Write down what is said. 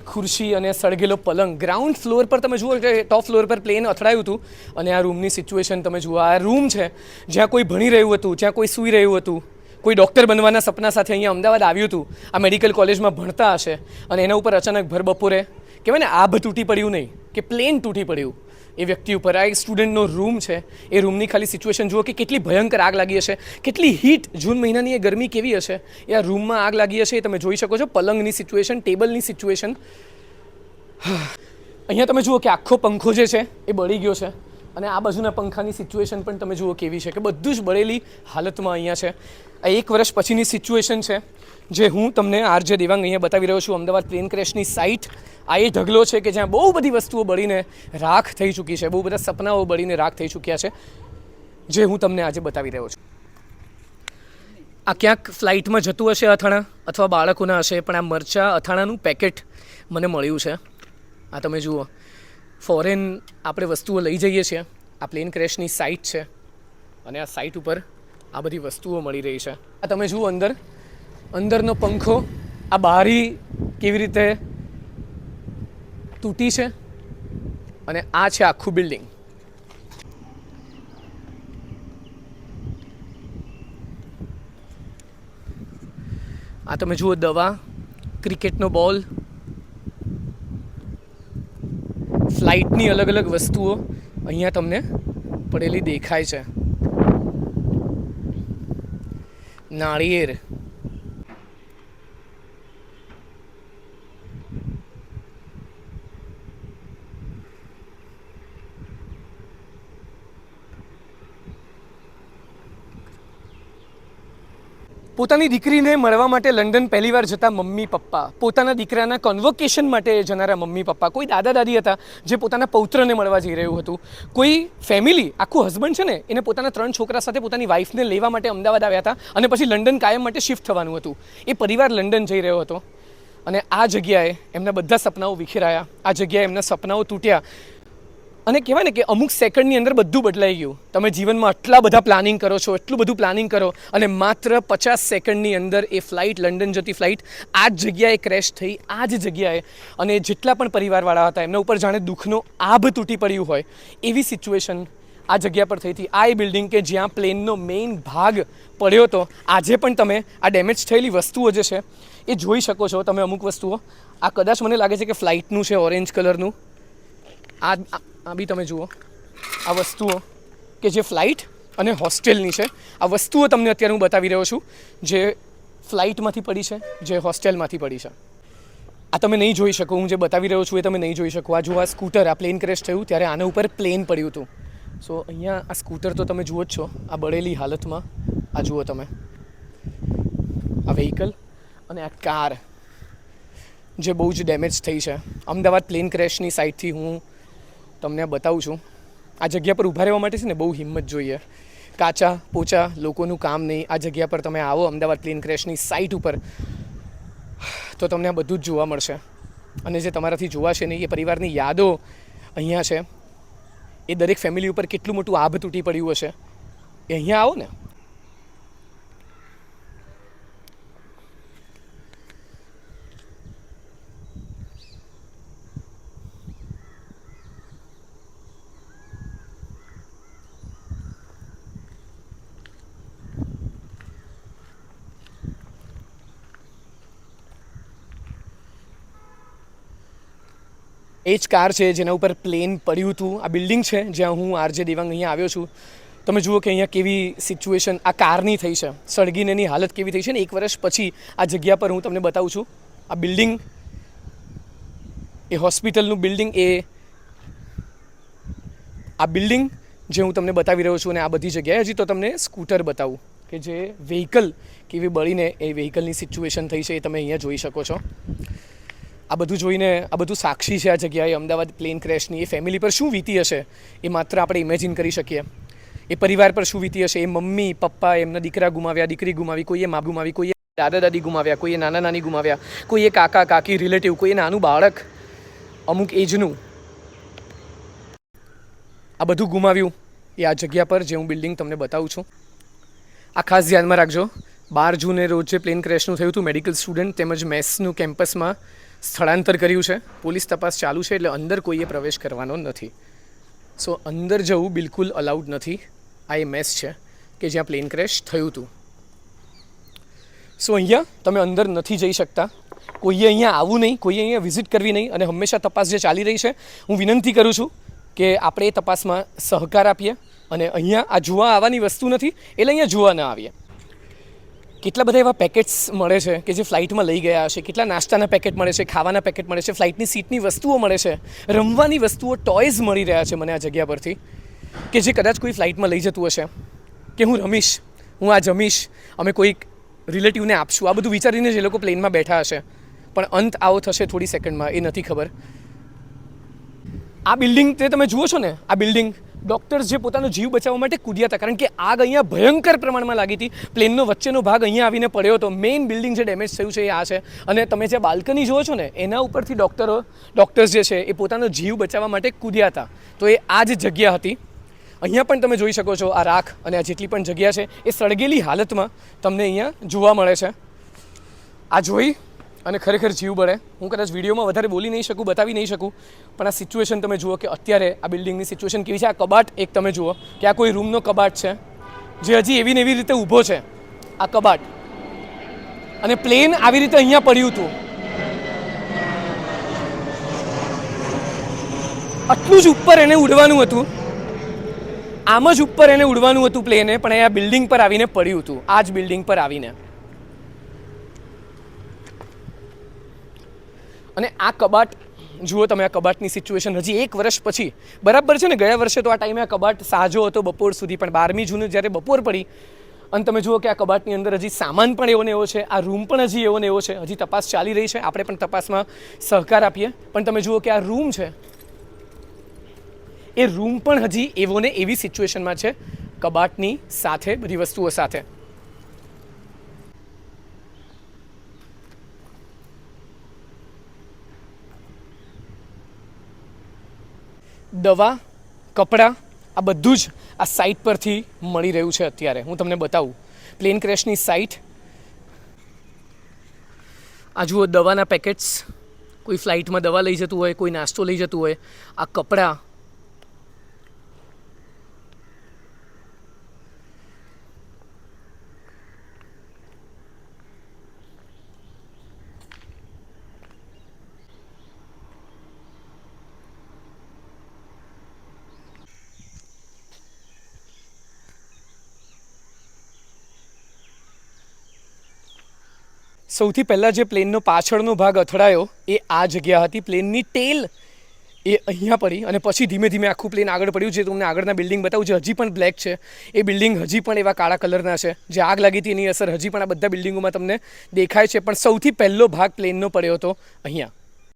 ખુરશી અને સળગેલો પલંગ. ગ્રાઉન્ડ ફ્લોર પર તમે જુઓ કે ટોપ ફ્લોર પર પ્લેન અથડાયું હતું અને આ રૂમની સિચ્યુએશન તમે જુઓ. આ રૂમ છે જ્યાં કોઈ ભણી રહ્યું હતું, જ્યાં કોઈ સૂઈ રહ્યું હતું, કોઈ ડૉક્ટર બનવાના સપના સાથે અહીંયા અમદાવાદ આવ્યું હતું, આ મેડિકલ કોલેજમાં ભણતા હશે અને એના ઉપર અચાનક ભર બપોરે કહેવાય ને આભ તૂટી પડ્યું નહીં કે પ્લેન તૂટી પડ્યું એ વ્યક્તિ ઉપર. આ એક સ્ટુડન્ટનો રૂમ છે. એ રૂમની ખાલી સિચ્યુએશન જુઓ કે કેટલી ભયંકર આગ લાગી હશે, કેટલી હીટ, જૂન મહિનાની એ ગરમી કેવી હશે, એ આ રૂમમાં આગ લાગી હશે એ તમે જોઈ શકો છો. પલંગની સિચ્યુએશન, ટેબલની સિચ્યુએશન. અહીંયા તમે જુઓ કે આખો પંખો જે છે એ બળી ગયો છે અને આ બાજુના પંખાની સિચ્યુએશન પણ તમે જુઓ કેવી છે કે બધું જ બળેલી હાલતમાં અહીંયા છે. આ 1 વર્ષ પછીની સિચ્યુએશન છે જે હું તમને આરજે દેવાંગ અહીંયા બતાવી રહ્યો છું. અમદાવાદ પ્લેન ક્રેશની સાઇટ આ એ ઢગલો છે કે જ્યાં બહુ બધી વસ્તુઓ બળીને રાખ થઈ ચૂકી છે, બહુ બધા સપનાઓ બળીને રાખ થઈ ચૂક્યા છે, જે હું તમને આજે બતાવી રહ્યો છું. આ ક્યાંક ફ્લાઇટમાં જતું હશે અથાણા અથવા બાળકોના હશે, પણ આ મરચાં અથાણાનું પેકેટ મને મળ્યું છે. આ તમે જુઓ, ફોરેન આપણે વસ્તુઓ લઈ જઈએ છીએ. આ પ્લેન ક્રેશની સાઇટ છે અને આ સાઇટ ઉપર આ બધી વસ્તુઓ મળી રહી છે. આ તમે જુઓ અંદરનો પંખો, આ બારી કેવી રીતે તૂટી છે અને આ છે આખું બિલ્ડિંગ. આ તમે જુઓ દવા, ક્રિકેટનો બોલ, ફ્લાઇટની અલગ અલગ વસ્તુઓ અહીંયા તમને પડેલી દેખાય છે. નાળિયેર, પોતાની દીકરીને મળવા માટે લંડન પહેલીવાર જતા મમ્મી પપ્પા, પોતાના દીકરાના કોન્વોકેશન માટે જનારા મમ્મી પપ્પા, કોઈ દાદા દાદી હતા જે પોતાના પૌત્રને મળવા જઈ રહ્યું હતું, કોઈ ફેમિલી, આખું હસબન્ડ છે ને એને પોતાના 3 છોકરા સાથે પોતાની વાઈફને લેવા માટે અમદાવાદ આવ્યા હતા અને પછી લંડન કાયમ માટે શિફ્ટ થવાનું હતું. એ પરિવાર લંડન જઈ રહ્યો હતો અને આ જગ્યાએ એમના બધા સપનાઓ વિખેરાયા, આ જગ્યાએ એમના સપનાઓ તૂટ્યા અને કહેવાય ને કે અમુક સેકન્ડની અંદર બધું બદલાઈ ગયું. તમે જીવનમાં આટલા બધા પ્લાનિંગ કરો છો, એટલું બધું પ્લાનિંગ કરો અને માત્ર 50 સેકન્ડની અંદર એ ફ્લાઇટ, લંડન જતી ફ્લાઇટ આ જ જગ્યાએ ક્રેશ થઈ, આ જ જગ્યાએ. અને જેટલા પણ પરિવારવાળા હતા એમના ઉપર જાણે દુઃખનો આભ તૂટી પડ્યું હોય એવી સિચ્યુએશન આ જગ્યા પર થઈ હતી. આ એ બિલ્ડિંગ કે જ્યાં પ્લેનનો મેઇન ભાગ પડ્યો હતો. આજે પણ તમે આ ડેમેજ થયેલી વસ્તુઓ જે છે એ જોઈ શકો છો. તમે અમુક વસ્તુઓ, આ કદાચ મને લાગે છે કે ફ્લાઇટનું છે, ઓરેન્જ કલરનું. આ બી તમે જુઓ, આ વસ્તુઓ કે જે ફ્લાઇટ અને હોસ્ટેલની છે. આ વસ્તુઓ તમને અત્યારે હું બતાવી રહ્યો છું જે ફ્લાઇટમાંથી પડી છે, જે હોસ્ટેલમાંથી પડી છે. આ તમે નહીં જોઈ શકો, હું જે બતાવી રહ્યો છું એ તમે નહીં જોઈ શકો. આ જુઓ, આ સ્કૂટર, આ પ્લેન ક્રેશ થયું ત્યારે આના ઉપર પ્લેન પડ્યું હતું. સો અહીંયા આ સ્કૂટર તો તમે જુઓ જ છો, આ બળેલી હાલતમાં. આ જુઓ તમે, આ વ્હીકલ અને આ કાર જે બહુ જ ડેમેજ થઈ છે. અમદાવાદ પ્લેન ક્રેશની સાઇટથી હું તમને બતાવું છું. આ જગ્યા પર ઊભા રહેવા માટે છે ને બહુ હિંમત જોઈએ. કાચા પોચા લોકોનું કામ નહીં. આ જગ્યા પર તમે આવો અમદાવાદ પ્લેન ક્રેશની સાઇટ ઉપર તો તમને આ બધું જ જોવા મળશે. અને જે તમારાથી જોવાશે નહીં એ પરિવારની યાદો અહીંયા છે. એ દરેક ફેમિલી ઉપર કેટલું મોટું આભ તૂટી પડ્યું હશે એ અહીંયા આવો ને. એ જ કાર છે જેના ઉપર પ્લેન પડ્યું હતું. આ બિલ્ડિંગ છે જ્યાં હું આરજે દેવાંગ અહીંયા આવ્યો છું. તમે જુઓ કે અહીંયા કેવી સિચ્યુએશન આ કારની થઈ છે, સળગીને એની હાલત કેવી થઈ છે ને 1 વર્ષ પછી આ જગ્યા પર હું તમને બતાવું છું. આ બિલ્ડિંગ, એ હોસ્પિટલનું બિલ્ડિંગ, આ બિલ્ડિંગ જે હું તમને બતાવી રહ્યો છું અને આ બધી જગ્યાએ હજી તો તમને સ્કૂટર બતાવું કે જે વ્હીકલ કેવી બળીને એ વ્હીકલની સિચ્યુએશન થઈ છે એ તમે અહીંયા જોઈ શકો છો. આ બધું જોઈને આ બધું સાક્ષી છે આ જગ્યાએ અમદાવાદ પ્લેન ક્રેશની. એ ફેમિલી પર શું વીતી હશે એ માત્ર આપણે ઇમેજિન કરી શકીએ. એ પરિવાર પર શું વીતી હશે. એ મમ્મી પપ્પા એમના દીકરા ગુમાવ્યા, દીકરી ગુમાવી, કોઈએ મા ગુમાવી, કોઈએ દાદા દાદી ગુમાવ્યા, કોઈએ નાના નાની ગુમાવ્યા, કોઈએ કાકા કાકી રિલેટિવ, કોઈએ નાનું બાળક અમુક એજનું. આ બધું ગુમાવ્યું એ આ જગ્યા પર જે હું બિલ્ડિંગ તમને બતાવું છું. આ ખાસ ધ્યાનમાં રાખજો. 12 જૂને રોજ જે પ્લેન ક્રેશનું થયું હતું મેડિકલ સ્ટુડન્ટ તેમજ મેથ્સનું કેમ્પસમાં સ્થળાંતર કર્યું છે. પોલીસ તપાસ ચાલુ છે, એટલે અંદર કોઈએ પ્રવેશ કરવાનો નથી. સો અંદર જવું બિલકુલ અલાઉડ નથી. આ એ મેસ છે કે જ્યાં પ્લેન ક્રેશ થયું હતું. સો અહીંયા તમે અંદર નથી જઈ શકતા. કોઈએ અહીંયા આવવું નહીં, કોઈએ અહીંયા વિઝિટ કરવી નહીં. અને હંમેશા તપાસ જે ચાલી રહી છે, હું વિનંતી કરું છું કે આપણે એ તપાસમાં સહકાર આપીએ. અને અહીંયા આ જોવા આવવાની વસ્તુ નથી, એટલે અહીંયા જોવા ન આવીએ. કેટલા બધા એવા પેકેટ્સ મળે છે કે જે ફ્લાઇટમાં લઈ ગયા હશે. કેટલા નાસ્તાના પેકેટ મળે છે, ખાવાના પેકેટ મળે છે, ફ્લાઇટની સીટની વસ્તુઓ મળે છે, રમવાની વસ્તુઓ, ટોયઝ મળી રહ્યા છે મને આ જગ્યા પરથી, કે જે કદાચ કોઈ ફ્લાઇટમાં લઈ જતું હશે કે હું રમીશ, હું આ જમીશ, અમે કોઈક રિલેટિવને આપશું. આ બધું વિચારીને જે લોકો પ્લેનમાં બેઠા હશે, પણ અંત આવો થશે થોડી સેકન્ડમાં, એ નથી ખબર. આ બિલ્ડિંગ તે તમે જુઓ છો ને, આ બિલ્ડિંગ ડૉક્ટર્સ જે પોતાનો જીવ બચાવવા માટે કૂદ્યા હતા, કારણ કે આગ અહીંયા ભયંકર પ્રમાણમાં લાગી હતી. પ્લેનનો વચ્ચેનો ભાગ અહીંયા આવીને પડ્યો હતો. મેઇન બિલ્ડિંગ જે ડેમેજ થયું છે એ આ છે. અને તમે જે બાલ્કની જુઓ છો ને, એના ઉપરથી ડૉક્ટર્સ જે છે એ પોતાનો જીવ બચાવવા માટે કૂદ્યા હતા. તો એ આ જ જગ્યા હતી. અહીંયા પણ તમે જોઈ શકો છો, આ રાખ અને આ જેટલી પણ જગ્યા છે એ સળગેલી હાલતમાં તમને અહીંયા જોવા મળે છે. આ જોઈ અને ખરેખર જીવ બળે. હું કદાચ વિડીયોમાં વધારે બોલી નહીં શકું, બતાવી નહીં શકું, પણ આ સિચ્યુએશન તમે જુઓ કે અત્યારે આ બિલ્ડિંગની સિચ્યુએશન કેવી છે. આ કબાટ એક તમે જુઓ કે આ કોઈ રૂમનો કબાટ છે જે હજી એવી ને એવી રીતે ઊભો છે. આ કબાટ અને પ્લેન આવી રીતે અહીંયા પડ્યું હતું. આટલું જ ઉપર એને ઉડવાનું હતું, આમ જ ઉપર એને ઉડવાનું હતું પ્લેને, પણ એ આ બિલ્ડિંગ પર આવીને પડ્યું હતું. આ જ બિલ્ડિંગ પર આવીને. અને આ કબાટ જુઓ તમે, આ કબાટની સિચ્યુએશન હજી 1 વર્ષ પછી બરાબર છે ને. ગયા વર્ષે તો આ ટાઈમે આ કબાટ સાજો હતો બપોર સુધી, પણ 12મી જૂને જ્યારે બપોર પડી અને તમે જુઓ કે આ કબાટની અંદર હજી સામાન પણ એવો ને એવો છે. આ રૂમ પણ હજી એવો ને એવો છે. હજી તપાસ ચાલી રહી છે, આપણે પણ તપાસમાં સહકાર આપીએ. પણ તમે જુઓ કે આ રૂમ છે, એ રૂમ પણ હજી એવો ને એવી સિચ્યુએશનમાં છે, કબાટની સાથે, બધી વસ્તુઓ સાથે. દવા, કપડાં, આ બધું જ આ સાઇટ પરથી મળી રહ્યું છે અત્યારે. હું તમને બતાવું પ્લેન ક્રેશની સાઇટ. આ જુઓ દવાના પેકેટ્સ, કોઈ ફ્લાઇટમાં દવા લઈ જતું હોય, કોઈ નાસ્તો લઈ જતું હોય. આ કપડાં, સૌથી પહેલાં જે પ્લેનનો પાછળનો ભાગ અથડાયો એ આ જગ્યા હતી. પ્લેનની ટેલ એ અહીંયા પડી અને પછી ધીમે ધીમે આખું પ્લેન આગળ પડ્યું. જે તમને આગળના બિલ્ડિંગ બતાવું છે, હજી પણ બ્લેક છે. એ બિલ્ડિંગ હજી પણ એવા કાળા કલરના છે. જે આગ લાગી હતી એની અસર હજી પણ આ બધા બિલ્ડિંગોમાં તમને દેખાય છે. પણ સૌથી પહેલો ભાગ પ્લેનનો પડ્યો હતો અહીંયા.